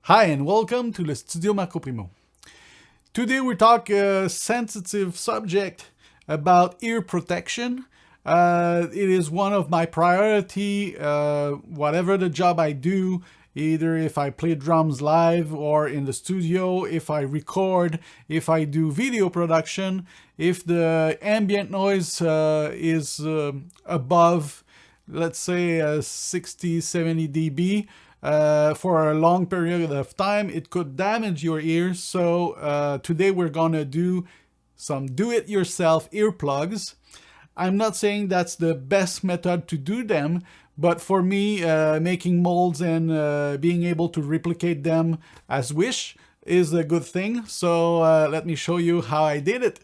Hi and welcome to the Studio Marco Primeau. Today we talk a sensitive subject about ear protection. It is one of my priority, whatever the job I do, either if I play drums live or in the studio, if I record, if I do video production, if the ambient noise is above, let's say, 60, 70 dB, for a long period of time, it could damage your ears. So today we're gonna do some do-it-yourself earplugs. I'm not saying that's the best method to do them, but for me, making molds and being able to replicate them as wish is a good thing. So let me show you how I did it.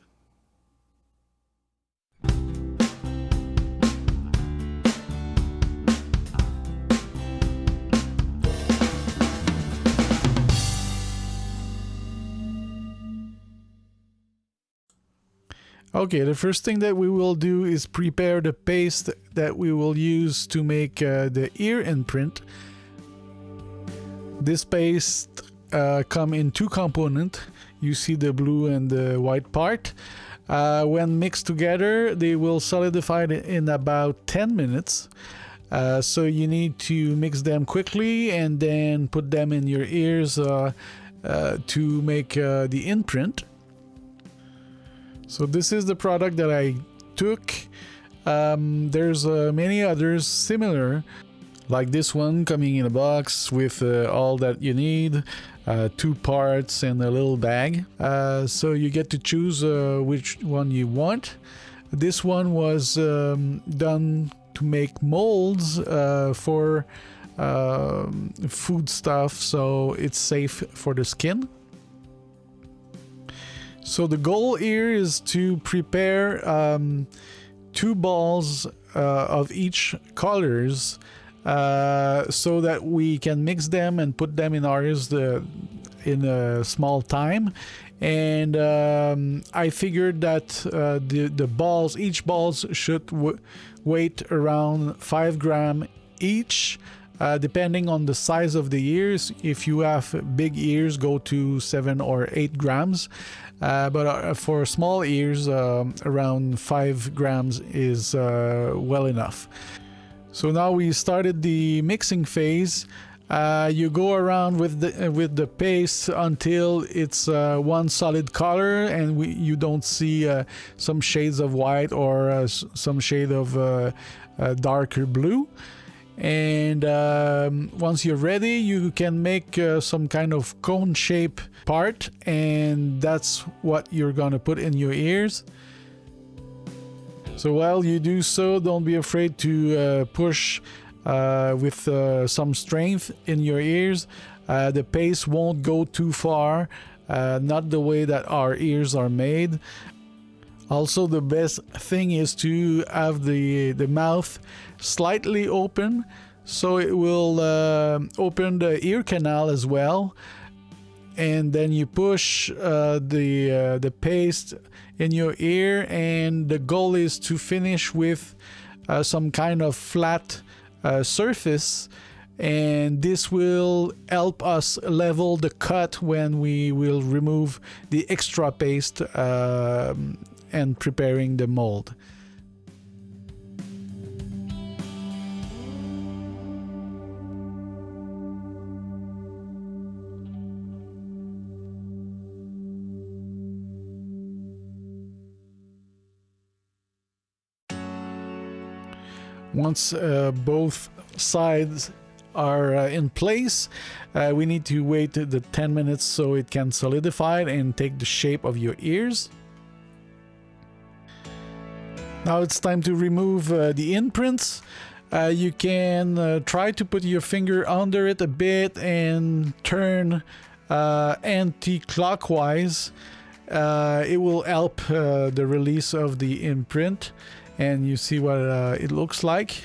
Okay, the first thing that we will do is prepare the paste that we will use to make the ear imprint. This paste come in two components. You see the blue and the white part. When mixed together, they will solidify in about 10 minutes. So you need to mix them quickly and then put them in your ears to make the imprint. So this is the product that I took. There's many others similar, like this one coming in a box with all that you need, two parts and a little bag. So you get to choose which one you want. This one was done to make molds for food stuff, so it's safe for the skin. So the goal here is to prepare two balls of each colors so that we can mix them and put them in ours in a small time. And I figured that the balls, each balls should weight around 5 grams each. Depending on the size of the ears. If you have big ears, go to 7 or 8 grams. But for small ears, around 5 grams is well enough. So now we started the mixing phase. You go around with the paste until it's one solid color, and you don't see some shades of white or some shade of darker blue. And once you're ready, you can make some kind of cone shape part, and that's what you're gonna put in your ears. So while you do so, don't be afraid to push with some strength in your ears. The paste won't go too far, not the way that our ears are made. Also, the best thing is to have the mouth slightly open, so it will open the ear canal as well. And then you push the paste in your ear, and the goal is to finish with some kind of flat surface, and this will help us level the cut when we will remove the extra paste and preparing the mold. Once both sides are in place, we need to wait the 10 minutes so it can solidify and take the shape of your ears. Now it's time to remove the imprints. You can try to put your finger under it a bit and turn anti-clockwise. It will help the release of the imprint, and you see what it looks like.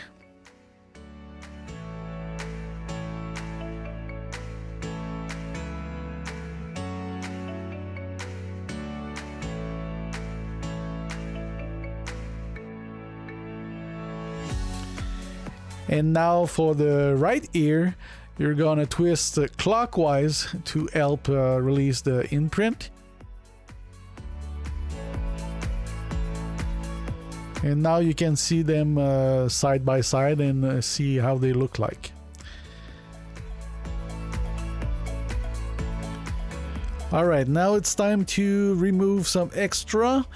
And now for the right ear, You're gonna twist clockwise to help release the imprint. And now you can see them side by side and see how they look like. Alright, now it's time to remove some extra.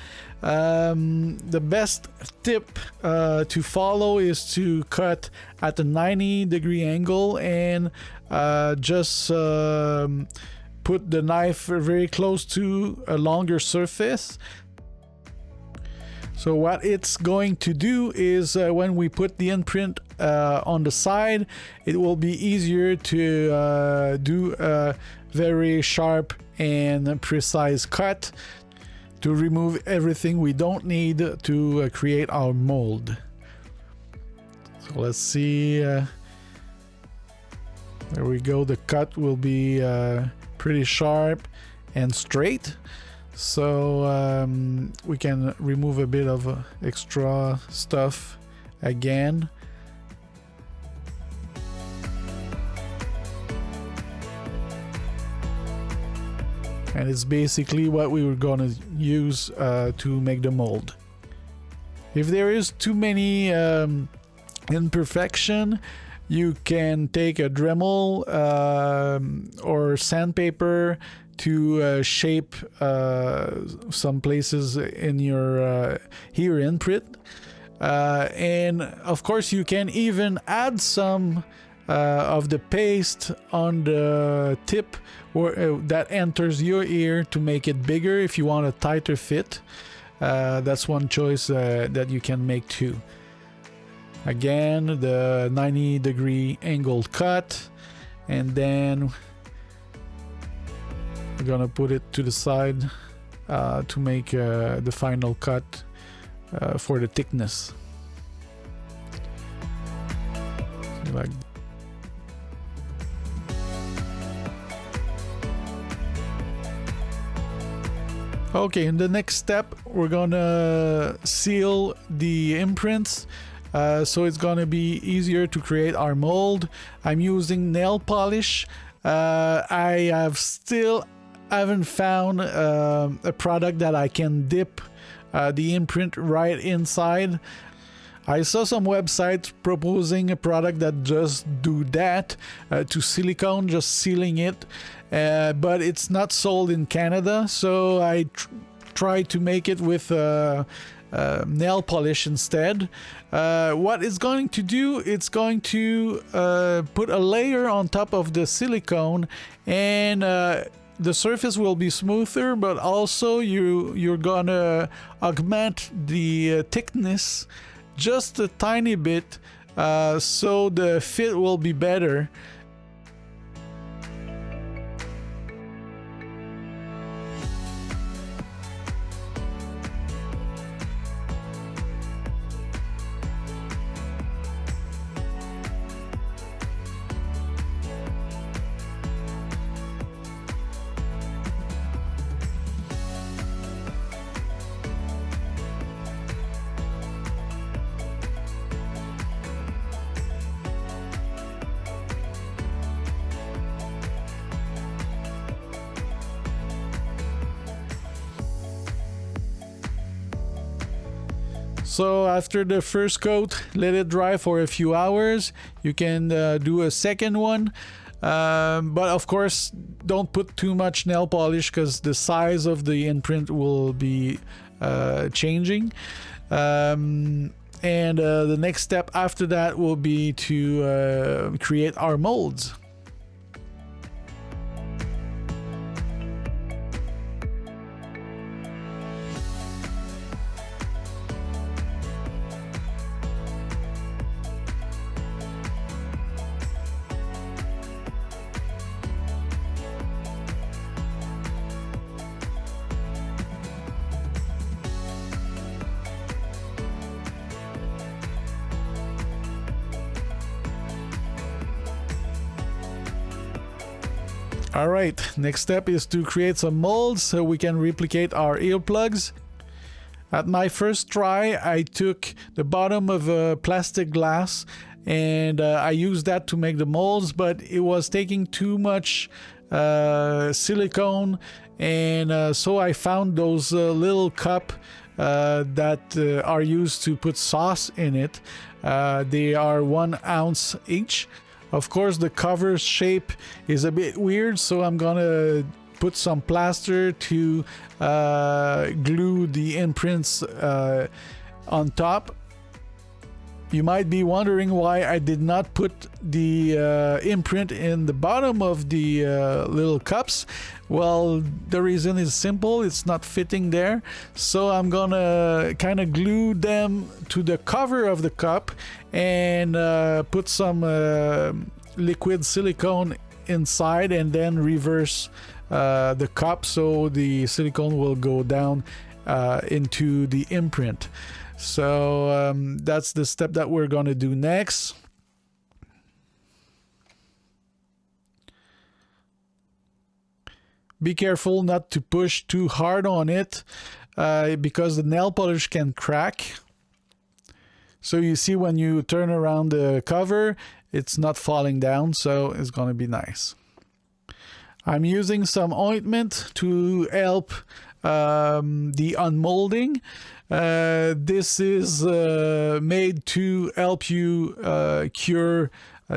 The best tip to follow is to cut at a 90-degree angle and just put the knife very close to a longer surface. So what it's going to do is when we put the imprint on the side, it will be easier to do a very sharp and precise cut to remove everything we don't need to create our mold. So let's see. There we go. The cut will be pretty sharp and straight. So we can remove a bit of extra stuff again. And it's basically what we were going to use to make the mold. If there is too many imperfection, you can take a Dremel or sandpaper to shape some places in your here imprint. And of course you can even add some of the paste on the tip that enters your ear to make it bigger if you want a tighter fit. That's one choice that you can make too. Again, the 90-degree angled cut, and then we're gonna put it to the side to make the final cut for the thickness. Like okay, in the next step, we're gonna seal the imprints. So it's gonna be easier to create our mold. I'm using nail polish. I haven't found a product that I can dip the imprint right inside. I saw some websites proposing a product that just do that to silicone, just sealing it, but it's not sold in Canada, so I tried to make it with nail polish instead. What it's going to do, it's going to put a layer on top of the silicone, and the surface will be smoother, but also you're gonna augment the thickness just a tiny bit, so the fit will be better. So after the first coat, let it dry for a few hours. You can do a second one, but of course don't put too much nail polish because the size of the imprint will be changing. And the next step after that will be to create our molds. Alright, next step is to create some molds so we can replicate our earplugs. At my first try, I took the bottom of a plastic glass and I used that to make the molds, but it was taking too much silicone, and so I found those little cup that are used to put sauce in it. They are 1 ounce each. Of course, the cover shape is a bit weird, so I'm gonna put some plaster to glue the imprints on top. You might be wondering why I did not put the imprint in the bottom of the little cups. Well, the reason is simple, it's not fitting there. So I'm gonna kind of glue them to the cover of the cup and put some liquid silicone inside, and then reverse the cup so the silicone will go down into the imprint. So that's the step that we're going to do next. Be careful not to push too hard on it because the nail polish can crack. So you see when you turn around the cover, it's not falling down, so it's going to be nice. I'm using some ointment to help the unmolding. This is made to help you cure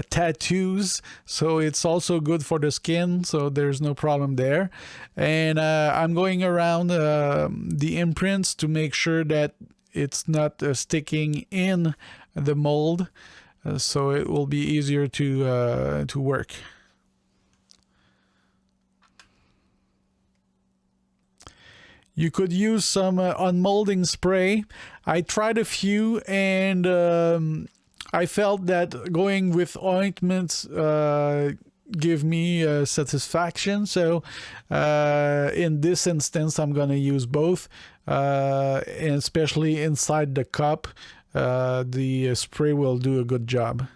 tattoos, so it's also good for the skin, so there's no problem there. And I'm going around the imprints to make sure that it's not sticking in the mold, so it will be easier to work. You could use some unmolding spray. I tried a few, and I felt that going with ointments give me satisfaction. So in this instance, I'm going to use both, and especially inside the cup, the spray will do a good job.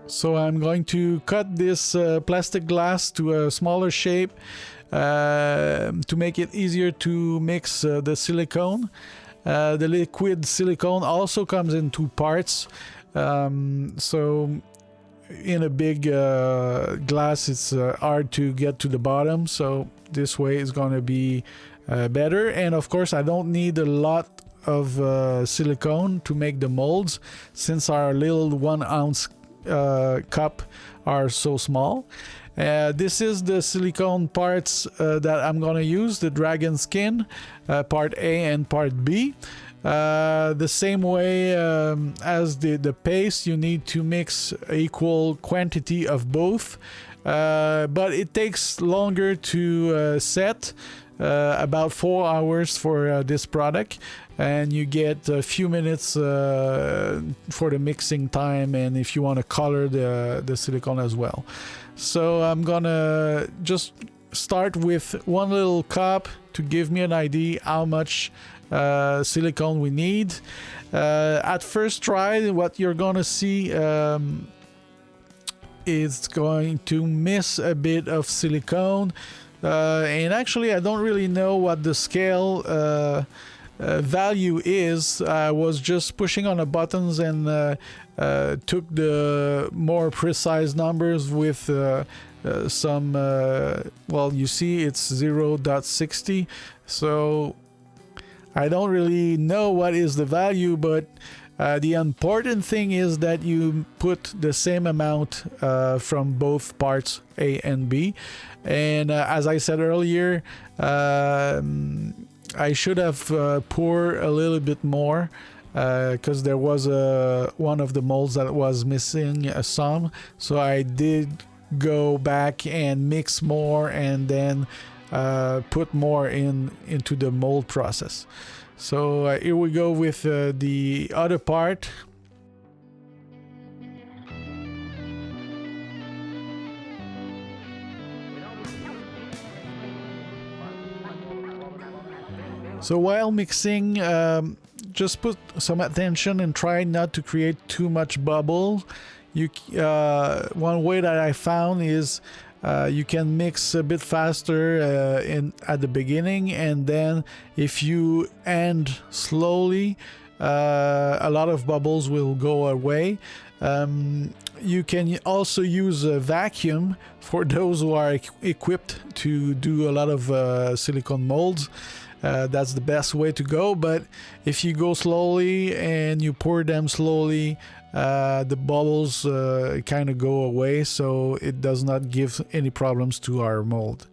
So I'm going to cut this plastic glass to a smaller shape to make it easier to mix the silicone. The liquid silicone also comes in 2 parts. So in a big glass, it's hard to get to the bottom. So this way is going to be better. And of course, I don't need a lot of silicone to make the molds, since our little 1 ounce cup are so small. This is the silicone parts that I'm gonna use, the dragon skin, part A and part B. The same way as the paste, you need to mix equal quantity of both, but it takes longer to set, about 4 hours for this product, and you get a few minutes for the mixing time, and if you want to color the silicone as well. So I'm gonna just start with 1 little cup to give me an idea how much silicone we need. At first try, what you're gonna see is going to miss a bit of silicone, and actually I don't really know what the scale value is. I was just pushing on the buttons and took the more precise numbers with some well, you see it's 0.60, so I don't really know what is the value, but the important thing is that you put the same amount from both parts A and B. And as I said earlier, I should have poured a little bit more because there was one of the molds that was missing some. So I did go back and mix more, and then put more into the mold process. So here we go with the other part. So while mixing, just put some attention and try not to create too much bubble. One way that I found is you can mix a bit faster at the beginning, and then if you end slowly, a lot of bubbles will go away. You can also use a vacuum for those who are equipped to do a lot of silicone molds. That's the best way to go, but if you go slowly and you pour them slowly, the bubbles kind of go away, so it does not give any problems to our mold.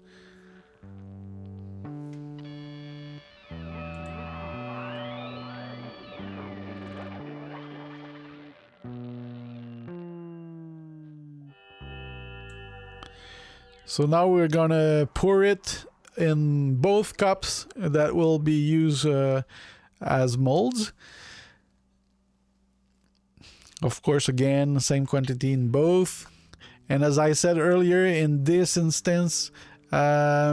So now we're gonna pour it in both cups that will be used as molds. Of course, again, same quantity in both. And as I said earlier, in this instance, there's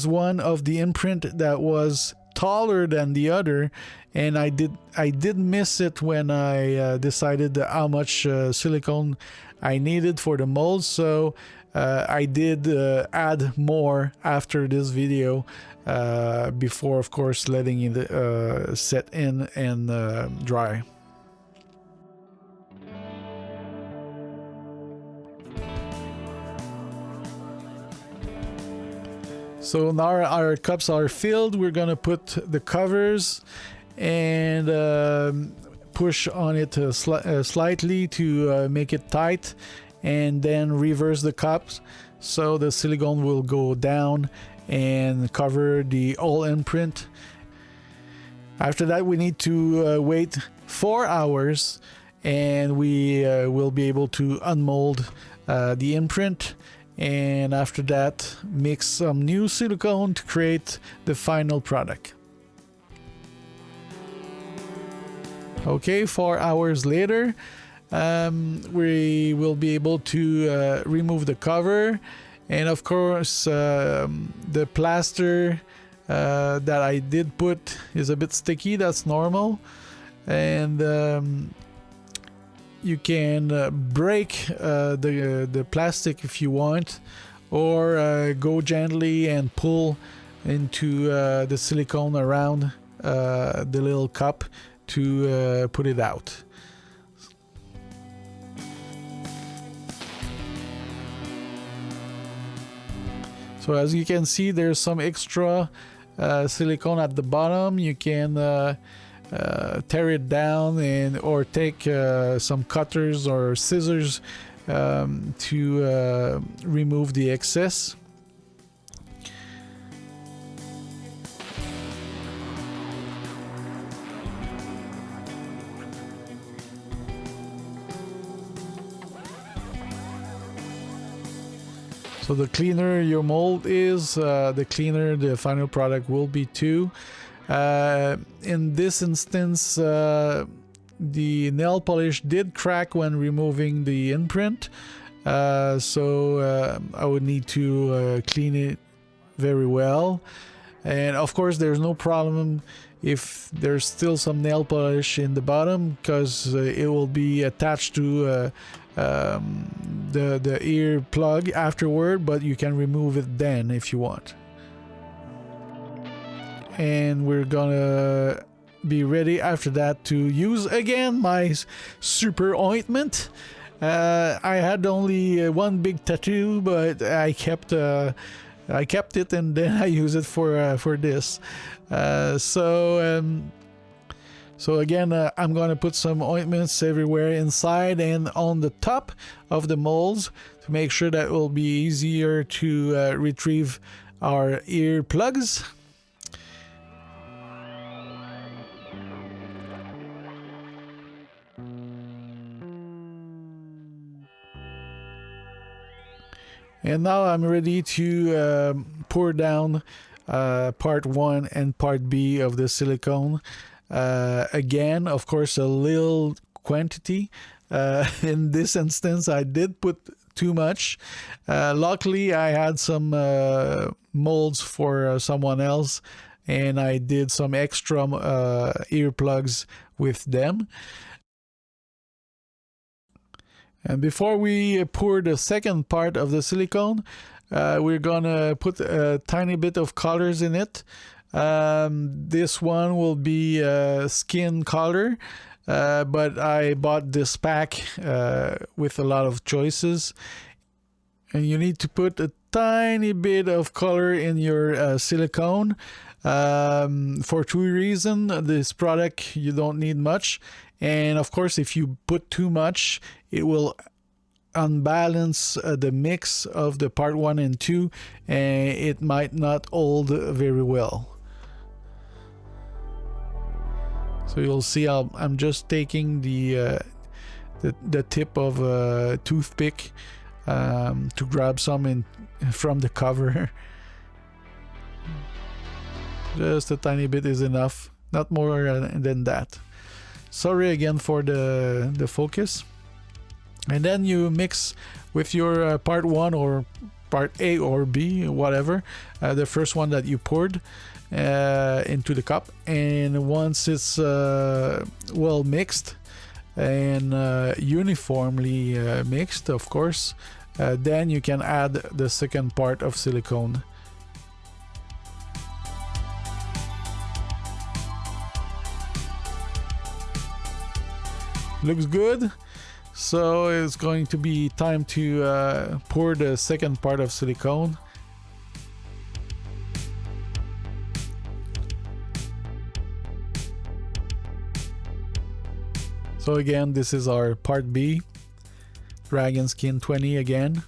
one of the imprint that was taller than the other, and I did miss it when I decided how much silicone I needed for the mold. So I did add more after this video, before, of course, letting it set in and dry. So now our cups are filled. We're gonna put the covers and push on it slightly to make it tight, and then reverse the cups so the silicone will go down and cover the whole imprint. After that, we need to wait 4 hours, and we will be able to unmold the imprint, and after that mix some new silicone to create the final product. Okay, 4 hours later, we will be able to remove the cover, and of course the plaster that I did put is a bit sticky. That's normal, and you can break the plastic if you want, or go gently and pull into the silicone around the little cup to put it out. So as you can see, there's some extra silicone at the bottom. You can tear it down, or take some cutters or scissors to remove the excess. So the cleaner your mold is, the cleaner the final product will be too. In this instance, the nail polish did crack when removing the imprint, so I would need to clean it very well. And of course, there's no problem if there's still some nail polish in the bottom, because it will be attached to the ear plug afterward, but you can remove it then if you want. And we're gonna be ready after that to use again my super ointment. I had only one big tattoo, but I kept it, and then I use it for this. So again, I'm gonna put some ointments everywhere inside and on the top of the molds to make sure that it will be easier to retrieve our ear plugs. And now I'm ready to pour down part 1 and part B of the silicone. Again, of course, a little quantity. In this instance, I did put too much. Luckily, I had some molds for someone else, and I did some extra earplugs with them. And before we pour the second part of the silicone, we're gonna put a tiny bit of colors in it. This one will be skin color, but I bought this pack with a lot of choices. And you need to put a tiny bit of color in your silicone. For two reasons. This product, you don't need much. And of course, if you put too much, it will unbalance the mix of the part 1 and 2, and it might not hold very well. So you'll see I'm just taking the tip of a toothpick to grab some from the cover. Just a tiny bit is enough, not more than that. Sorry again for the focus. And then you mix with your part 1 or part A or B, whatever, the first one that you poured into the cup. And once it's well mixed and uniformly mixed, of course, then you can add the second part of silicone. Looks good. So it's going to be time to pour the second part of silicone. So again, this is our part B, Dragon Skin 20 again.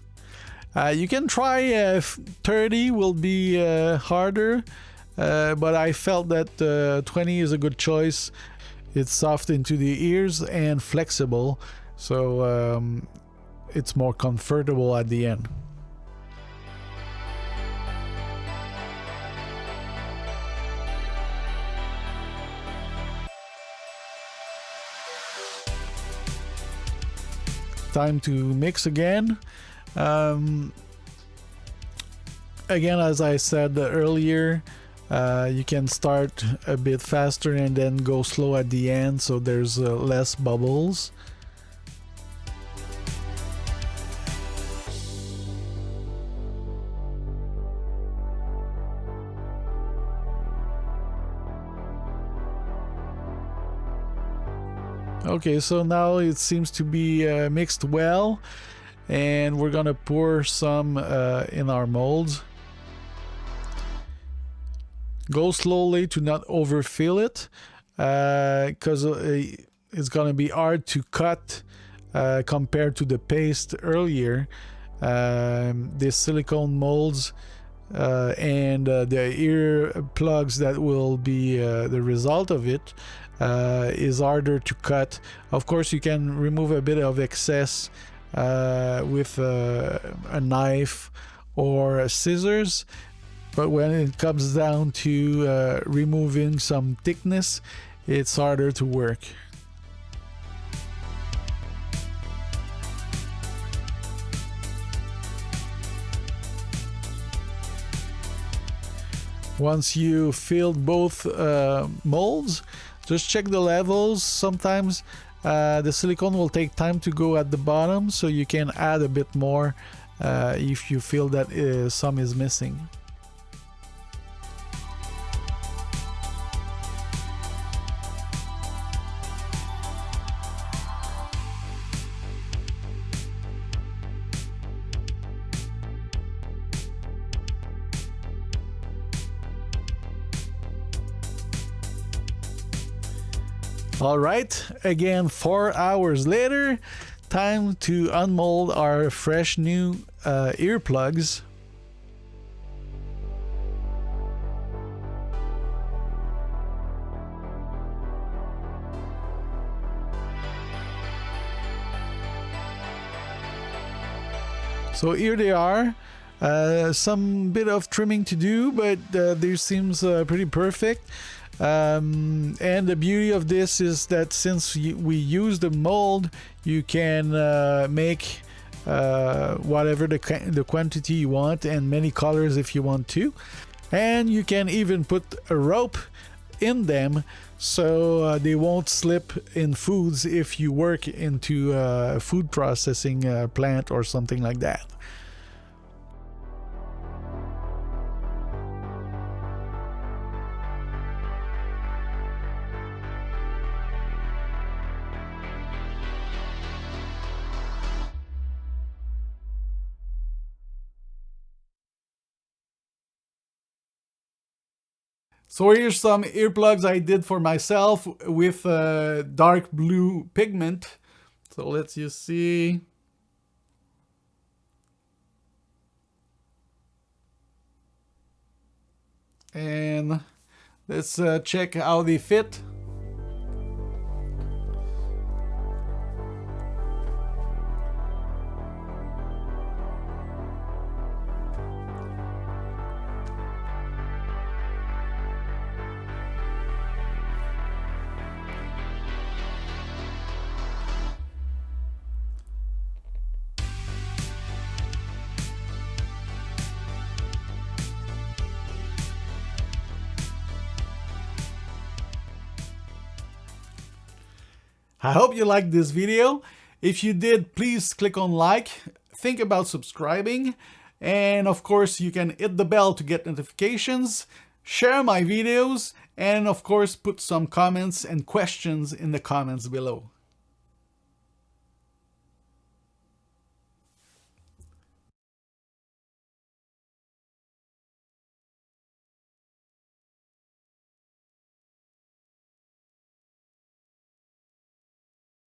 You can try 30, will be harder, but I felt that 20 is a good choice. It's soft into the ears and flexible, so it's more comfortable at the end. Time to mix again. Again, as I said earlier, you can start a bit faster and then go slow at the end, so there's less bubbles. Okay, so now it seems to be mixed well, and we're gonna pour some in our molds. Go slowly to not overfill it, because it's gonna be hard to cut compared to the paste earlier. This silicone molds and the ear plugs that will be the result of it is harder to cut. Of course, you can remove a bit of excess with a knife or scissors, but when it comes down to removing some thickness, it's harder to work. Once you filled both molds, just check the levels. Sometimes the silicone will take time to go at the bottom, so you can add a bit more if you feel that some is missing. All right, again 4 hours later, time to unmold our fresh new earplugs. So here they are. Some bit of trimming to do, but this seems pretty perfect. And the beauty of this is that since we use the mold, you can make whatever the quantity you want, and many colors if you want to. And you can even put a rope in them so they won't slip in foods if you work into a food processing plant or something like that. So here's some earplugs I did for myself with dark blue pigment. So let's just see. And let's check how they fit. I hope you liked this video. If you did, please click on like, think about subscribing, and of course you can hit the bell to get notifications, share my videos, and of course put some comments and questions in the comments below.